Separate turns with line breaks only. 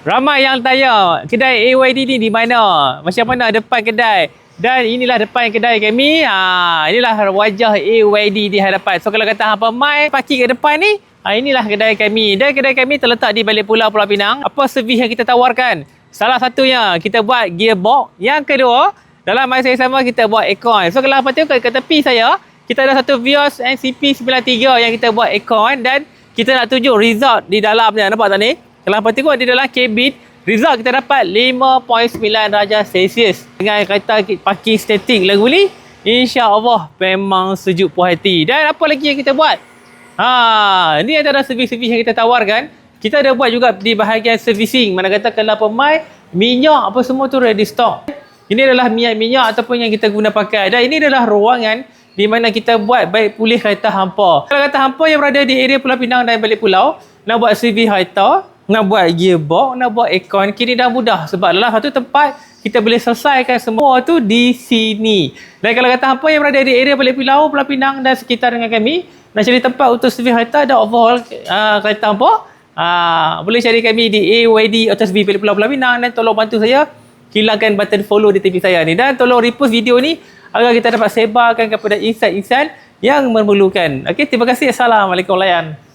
Ramai yang tanya kedai AYD ni di mana? Macam mana depan kedai? Dan inilah depan kedai kami. Inilah wajah AYD di hadapan. So kalau kata hampa mai parking kat depan ni, inilah kedai kami. Dan kedai kami terletak di balik Pulau Pinang. Apa servis yang kita tawarkan? Salah satunya kita buat gearbox. Yang kedua, dalam masa yang sama kita buat aircon. So kalau hampa tengok kat tepi saya, kita ada satu Vios NCP93 yang kita buat aircon dan kita nak tunjuk result di dalamnya. Nampak tak ni? Kalau hampa tengok di dalam kabin, result kita dapat 5.9 darjah Celsius. Dengan kereta parking statik lagu ni, insya-Allah memang sejuk puas hati. Dan apa lagi yang kita buat? Ni antara servis-servis yang kita tawarkan. Kita ada buat juga di bahagian servicing. Mana kata kalau pemai, minyak apa semua tu ready stock. Ini adalah minyak ataupun yang kita guna pakai. Dan ini adalah ruangan di mana kita buat baik pulih kereta hampa. Kalau kata hampa yang berada di area Pulau Pinang dan balik pulau, nak buat servis kereta, nak buat gearbox, nak buat aircon, kini dah mudah. Sebab dalam satu tempat, kita boleh selesaikan semua tu di sini. Dan kalau kata hampa yang berada di area balik pulau, Pulau Pinang dan sekitar dengan kami, nak cari tempat untuk servis kereta dan overhaul kereta hampa, boleh cari kami di AYD Autosbi balik pulau Pinang dan tolong bantu saya hilangkan button follow di TV saya ni. Dan tolong repost video ni agar kita dapat sebarkan kepada insan-insan yang memerlukan. Okey, terima kasih. Assalamualaikum layan.